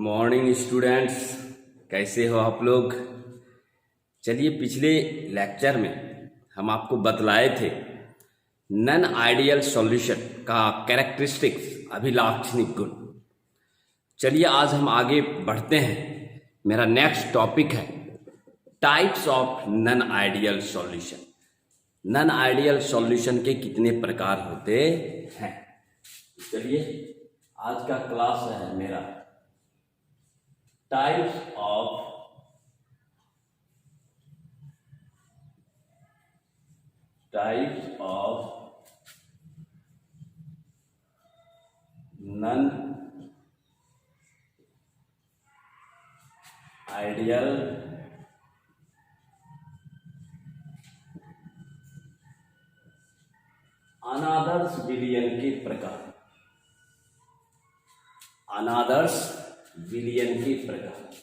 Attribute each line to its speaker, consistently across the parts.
Speaker 1: Morning students, कैसे हो आप लोग। चलिए, पिछले लेक्चर में हम आपको बतलाए थे नन आइडियल सॉल्यूशन का कैरेक्टरिस्टिक्स, अभिलाक्षणिक गुण। चलिए आज हम आगे बढ़ते हैं। मेरा नेक्स्ट टॉपिक है types of non ideal solution. Non ideal solution के कितने प्रकार होते हैं। चलिए आज का क्लास है मेरा टाइप्स ऑफ नन आइडियल अनादर्श विलयन के प्रकार। अनादर्श विलयन के प्रकार।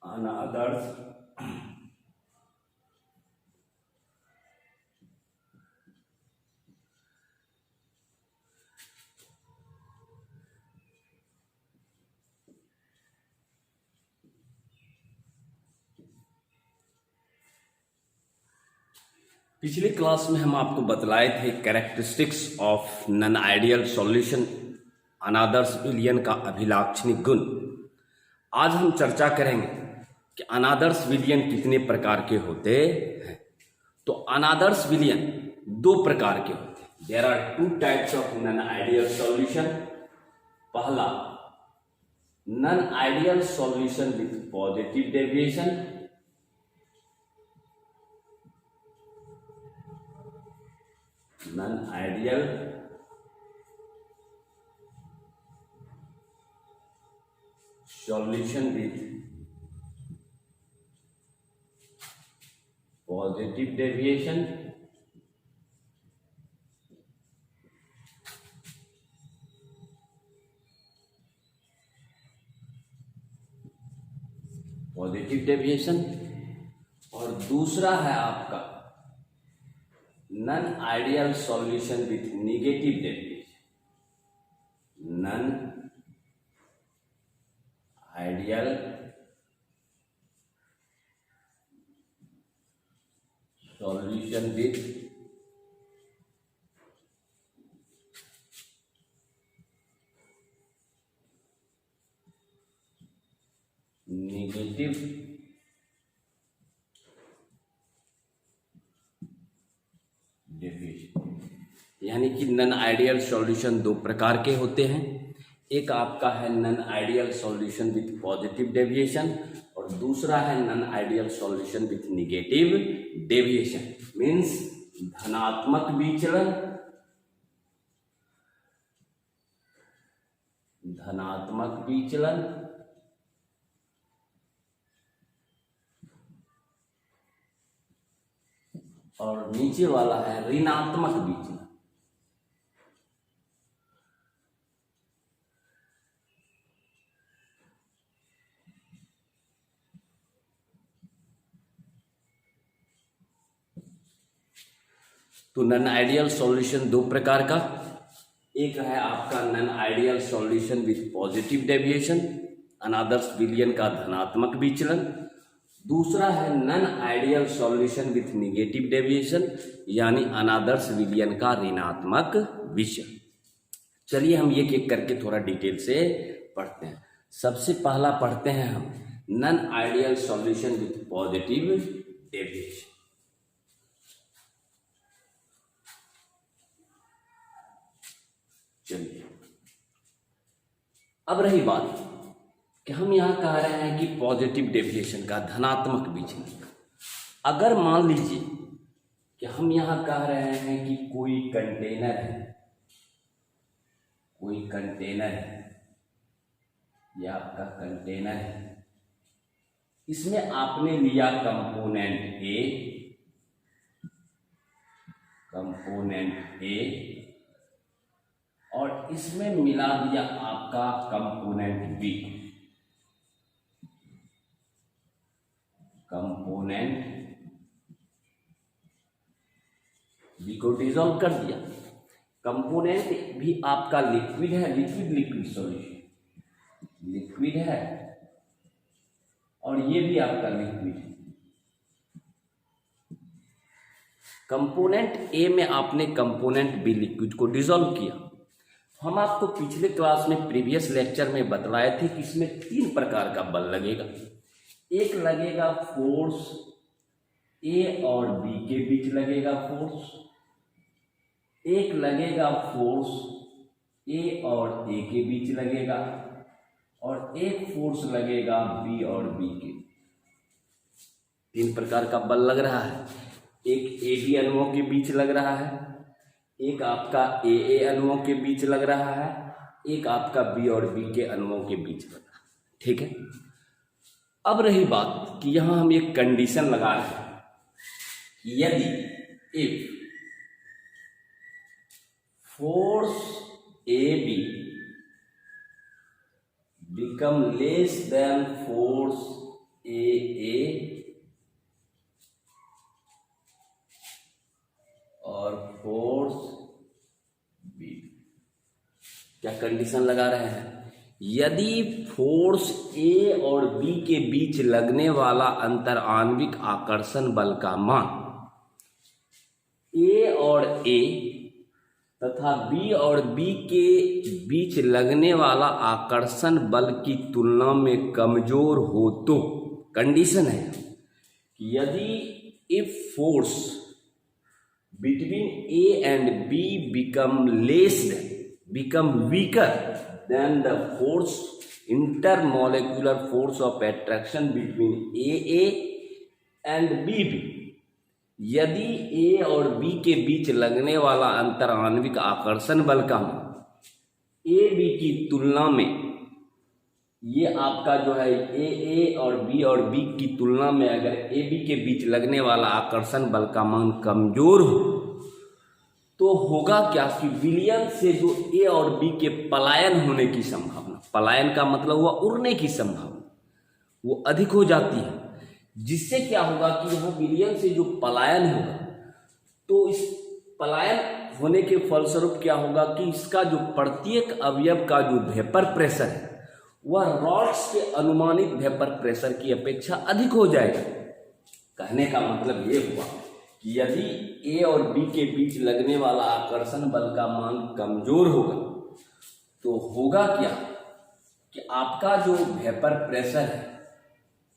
Speaker 1: अनादर्श पिछले क्लास में हम आपको बतलाए थे characteristics of non ideal solution, अनादर्श विलयन का अभिलाक्षणिक गुण। आज हम चर्चा करेंगे कि अनादर्श विलयन कितने प्रकार के होते हैं। तो अनादर्श विलयन दो प्रकार के होते हैं। There are two types of non ideal solution. पहला, non ideal solution with positive deviation. Non ideal solution with positive deviation। Positive deviation. और दूसरा है आपका non ideal solution with negative deviation. Non ideal solution with negative deviation. यानी कि none ideal solution दो प्रकार के होते हैं। एक आपका है non ideal solution with positive deviation और दूसरा है non ideal solution with negative deviation. Means धनात्मक विचलन, धनात्मक विचलन और नीचे वाला है ऋणात्मक विचलन। तो नन आइडियल सॉल्यूशन दो प्रकार का। एक है आपका non ideal solution with positive deviation, अनादर्श विलयन का धनात्मक विचलन। दूसरा है non ideal solution with negative deviation, यानी अनादर्श विलयन का ऋणात्मक विचलन। चलिए हम एक एक करके थोड़ा डिटेल से पढ़ते हैं। सबसे पहला पढ़ते हैं हम non ideal solution with positive deviation. चलिए, अब रही बात कि हम यहां कह रहे हैं कि पॉजिटिव डेविएशन का, धनात्मक विचलन। अगर मान लीजिए कि हम यहां कह रहे हैं कि कोई कंटेनर है, कोई कंटेनर है, यह आपका कंटेनर है, इसमें आपने लिया कंपोनेंट ए, कंपोनेंट ए और इसमें मिला दिया आपका कंपोनेंट बी, कंपोनेंट बी को डिसॉल्व कर दिया। कंपोनेंट भी आपका लिक्विड है, लिक्विड लिक्विड सॉल्यूशन लिक्विड है, और ये भी आपका लिक्विड है। कंपोनेंट ए में आपने कंपोनेंट बी लिक्विड को डिसॉल्व किया। हम आपको पिछले क्लास में प्रीवियस लेक्चर में बतलाए थे कि इसमें 3 प्रकार का बल लगेगा। एक लगेगा फोर्स ए और बी के बीच लगेगा फोर्स, एक लगेगा फोर्स ए और ए के बीच लगेगा, और एक फोर्स लगेगा बी और बी के। 3 प्रकार का बल लग रहा है। एक ए बी अणुओं के बीच लग रहा है, एक आपका ए अणुओं के बीच लग रहा है, एक आपका बी और बी के अणुओं के बीच लग रहा है। ठीक है। अब रही बात कि यहां हम एक कंडीशन लगा रहे हैं, यदि if force A B become less than force A और फोर्स बी। क्या कंडीशन लगा रहे हैं? यदि फोर्स ए और बी के बीच लगने वाला अंतर आणविक आकर्षण बल का मान ए और ए तथा बी और बी के बीच लगने वाला आकर्षण बल की तुलना में कमजोर हो, तो कंडीशन है कि यदि if force between A and B become weaker than the intermolecular force of attraction between AA and BB। यदि A और B के बीच लगने वाला अंतर आणविक आकर्षण बल का ए बी की तुलना में, ये आपका जो है ए और बी की तुलना में अगर ए बी के बीच लगने वाला आकर्षण बल का मान कमजोर हो, तो होगा क्या कि विलयन से जो ए और बी के पलायन होने की संभावना, पलायन का मतलब हुआ उड़ने की संभावना, वो अधिक हो जाती है। जिससे क्या होगा कि यहाँ विलयन से जो पलायन होगा, तो इस पलायन होने के फलस्वरूप क्या होगा कि इसका जो प्रत्येक अवयव का जो वेपर प्रेशर है वह रॉड्स के अनुमानित वेपर प्रेशर की अपेक्षा अधिक हो जाएगा। कहने का मतलब ये हुआ कि यदि ए और बी के बीच लगने वाला आकर्षण बल का मान कमजोर होगा, तो होगा क्या कि आपका जो वेपर प्रेशर है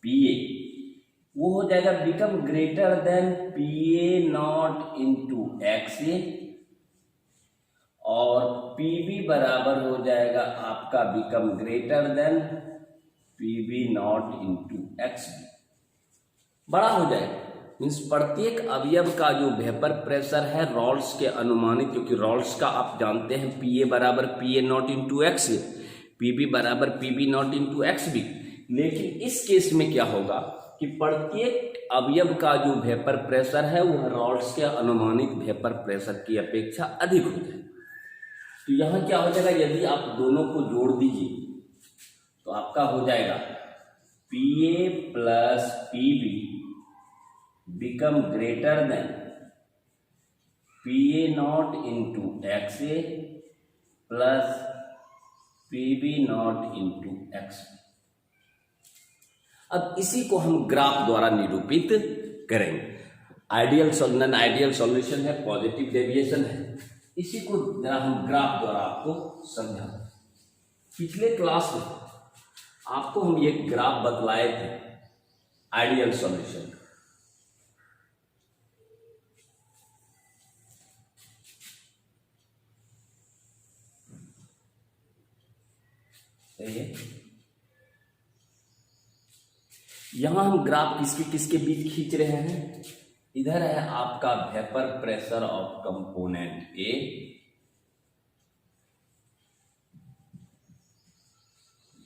Speaker 1: पीए, वो हो जाएगा become greater than PA naught into XA, और पीबी बराबर हो जाएगा आपका become greater than PB naught into XB, बड़ा हो जाएगा। मीन्स प्रत्येक अवयव का जो वेपर प्रेशर है रॉड्स के अनुमानित, क्योंकि रॉड्स का आप जानते हैं पीए बराबर पीए नॉट इंटू एक्स, पीबी बराबर पीबी नॉट इंटू एक्सबी। लेकिन इस केस में क्या होगा कि प्रत्येक अवयव का जो वेपर प्रेशर है वह रॉड्स के अनुमानित वेपर प्रेशर की अपेक्षा अधिक हो जाएगा। तो यहां क्या हो जाएगा, यदि आप दोनों को जोड़ दीजिए तो आपका हो जाएगा PA plus PB become greater than PA naught into XA plus PB naught into X. अब इसी को हम ग्राफ द्वारा निरूपित करेंगे। नॉन आइडियल सॉल्यूशन है, पॉजिटिव डेविएशन है, इसी को जरा हम ग्राफ द्वारा आपको समझा। पिछले क्लास में आपको हम एक ग्राफ बतलाए थे आइडियल सॉल्यूशन का। सही है। यहां हम ग्राफ किसके किसके बीच खींच रहे हैं? इधर है आपका vapour pressure of component A,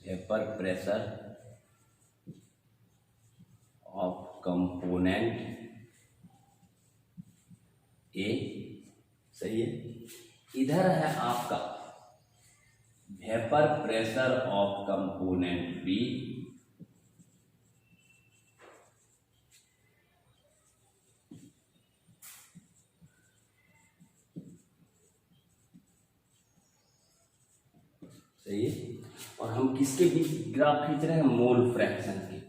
Speaker 1: vapour pressure of component A, सही है। इधर है आपका vapour pressure of component B, सही है। और हम किसके बीच ग्राफ खींच रहे हैं? मोल फ्रैक्शन के।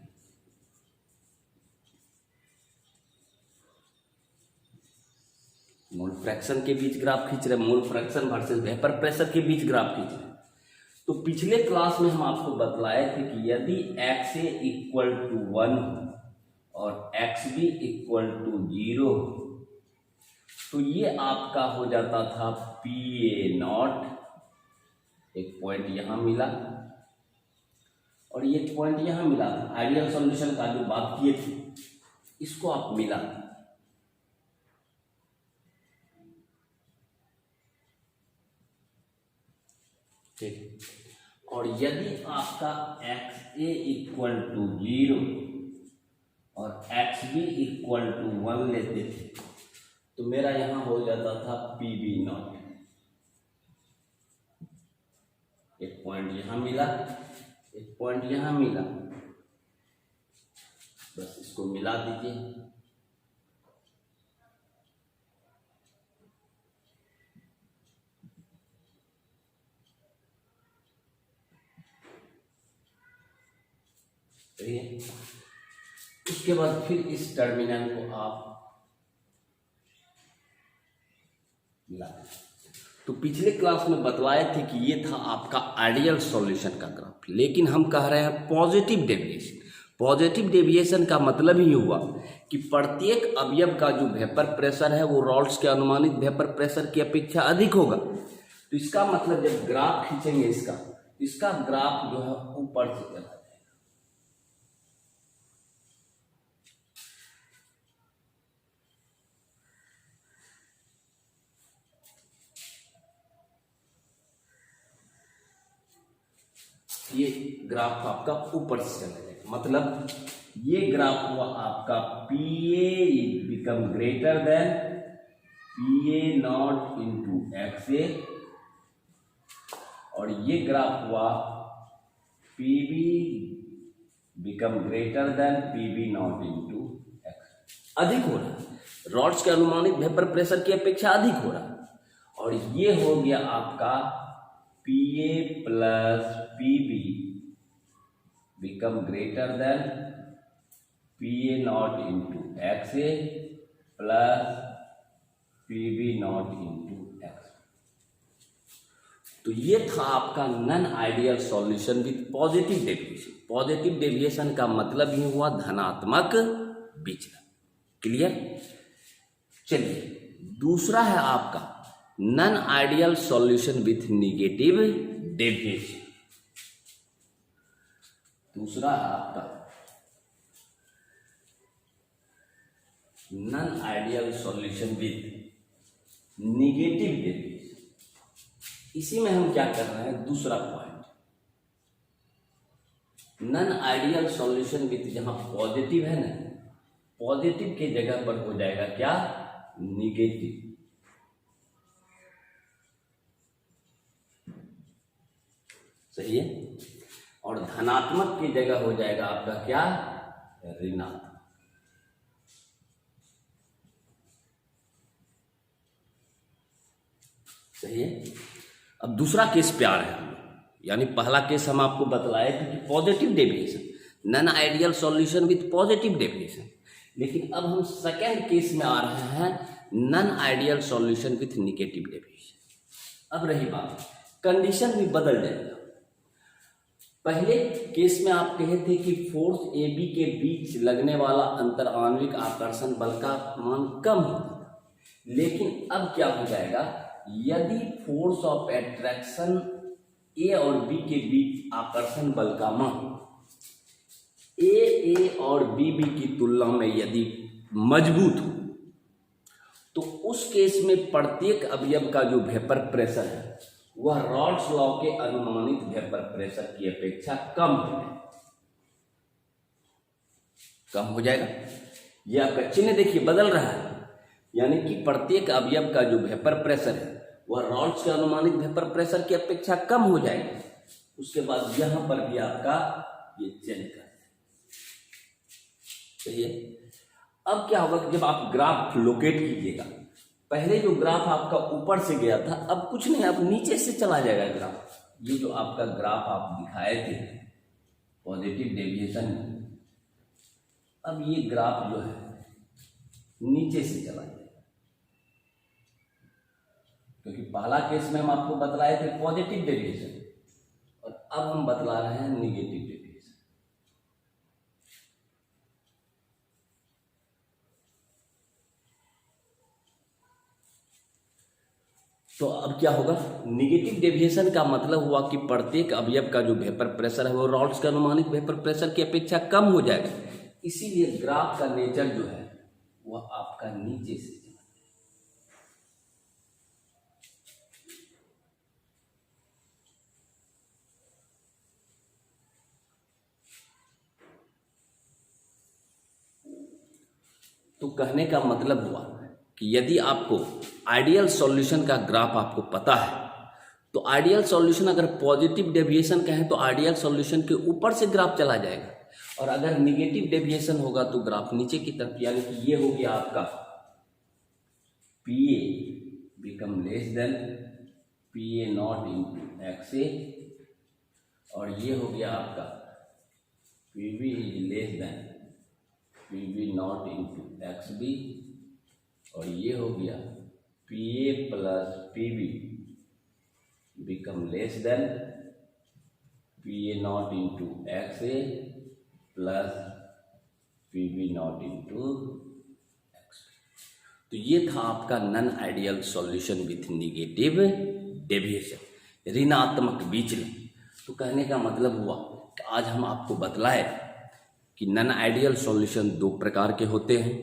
Speaker 1: मोल फ्रैक्शन के बीच ग्राफ खींच रहे हैं, mole fraction versus vapour pressure के बीच ग्राफ खींच रहे हैं। तो पिछले क्लास में हम आपको बतलाए थे कि यदि एक्स ए इक्वल टू 1 और एक्स बी इक्वल टू 0 तो ये आपका हो जाता था पी ए नॉट, एक पॉइंट यहां मिला और ये पॉइंट यहां मिला। आइडियल सॉल्यूशन का जो बात किए थे इसको आप मिला, ठीक। और यदि आपका एक्स ए इक्वल टू 0 और एक्स बी इक्वल टू 1 लेते थे तो मेरा यहां हो जाता था पी बी नॉट, एक पॉइंट यहां मिला, एक पॉइंट यहां मिला, बस इसको मिला दीजिए। उसके बाद फिर इस टर्मिनल को आप मिला। तो पिछले क्लास में बतलाए थे कि ये था आपका आइडियल सॉल्यूशन का ग्राफ, लेकिन हम कह रहे हैं पॉजिटिव डेविएशन। पॉजिटिव डेविएशन का मतलब ही हुआ कि प्रत्येक अवयव का जो वेपर प्रेशर है वो रॉड्स के अनुमानित वेपर प्रेशर की अपेक्षा अधिक होगा। तो इसका मतलब जब ग्राफ खींचेंगे इसका ग्राफ जो है ऊपर से चला जाएगा। ये ग्राफ आपका ऊपर से चला जाएगा, मतलब ये ग्राफ हुआ आपका P A become greater than P A naught into X A, और ये ग्राफ हुआ P B become greater than P B naught into X. अधिक हो रहा है, रॉड्स के अनुमानित वेपर प्रेशर की अपेक्षा अधिक हो रहा है। और ये हो गया आपका P A plus P B become greater than P A naught into X A plus P B naught into X. तो ये था आपका non ideal solution with positive deviation. Positive deviation का मतलब ही हुआ धनात्मक विचलन। क्लियर? चलिए दूसरा है आपका non ideal solution with negative deviation. दूसरा है आपका non ideal solution with negative deviation. इसी में हम क्या कर रहे हैं, दूसरा point, non ideal solution with, जहां पॉजिटिव है ना, पॉजिटिव के जगह पर हो जाएगा क्या, निगेटिव। सही है। और धनात्मक की जगह हो जाएगा आपका क्या, ऋणात्मक। सही है। अब दूसरा केस प्यार है, यानी पहला केस हम आपको बतलाए थे कि positive deviation, non ideal solution with positive deviation, लेकिन अब हम सेकेंड केस में आ रहे हैं non ideal solution with negative deviation. अब रही बात, कंडीशन भी बदल जाएगा। पहले केस में आप कहे थे कि फोर्स ए बी के बीच लगने वाला अंतर आणविक आकर्षण बल का मान कम होता, लेकिन अब क्या हो जाएगा, यदि फोर्स ऑफ एट्रैक्शन ए और बी के बीच आकर्षण बल का मान ए और बी की तुलना में यदि मजबूत हो तो उस केस में प्रत्येक अवयव का जो वेपर प्रेशर है वह रॉड्स लॉ के अनुमानित वेपर प्रेशर की अपेक्षा कम हो जाएगा। यह आपका चिन्ह देखिए बदल रहा है, यानी कि प्रत्येक अवयव का जो वेपर प्रेशर है वह रॉड्स के अनुमानित वेपर प्रेशर की अपेक्षा कम हो जाएगा। उसके बाद यहां पर भी आपका ये चेंज कर चाहिए। अब क्या होगा कि जब आप ग्राफ लोकेट कीजिएगा, पहले जो ग्राफ आपका ऊपर से गया था अब कुछ नहीं, अब नीचे से चला जाएगा ग्राफ, ये जो आपका ग्राफ आप दिखाए थे पॉजिटिव डेविएशन, अब ये ग्राफ जो है नीचे से चला जाएगा, क्योंकि पहला केस में हम आपको बतलाए थे पॉजिटिव डेविएशन और अब हम बतला रहे हैं निगेटिव डेविएशन। तो अब क्या होगा, निगेटिव डेविएशन का मतलब हुआ कि प्रत्येक अवयव का जो वेपर प्रेशर है वो रॉड्स के अनुमानित वेपर प्रेशर की अपेक्षा कम हो जाएगा, इसीलिए ग्राफ का नेचर जो है वह आपका नीचे से चला। तो कहने का मतलब हुआ कि यदि आपको आइडियल सॉल्यूशन का ग्राफ आपको पता है तो आइडियल सॉल्यूशन अगर पॉजिटिव डेविएशन का है तो आइडियल सॉल्यूशन के ऊपर से ग्राफ चला जाएगा, और अगर निगेटिव डेविएशन होगा तो ग्राफ नीचे की तरफ, यानी कि ये हो गया आपका P A become less than P A naught into X A, और ये हो गया आपका P B is less than P B naught into X B, और ये हो गया P A plus P B become less than P A naught into X A plus P B naught into X B. तो ये था आपका non ideal solution with negative deviation, ऋणात्मक विचलन। तो कहने का मतलब हुआ कि आज हम आपको बतलाए कि नॉन आइडियल सॉल्यूशन दो प्रकार के होते हैं,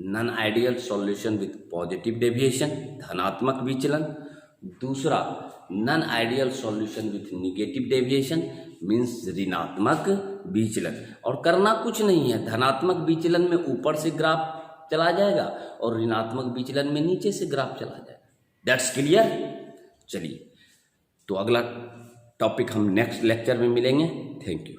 Speaker 1: non ideal solution with positive deviation धनात्मक विचलन, दूसरा non ideal solution with negative deviation means ऋणात्मक विचलन। और करना कुछ नहीं है, धनात्मक विचलन में ऊपर से ग्राफ चला जाएगा और ऋणात्मक विचलन में नीचे से ग्राफ चला जाएगा। That's clear. चलिए तो अगला टॉपिक हम नेक्स्ट लेक्चर में मिलेंगे। Thank you.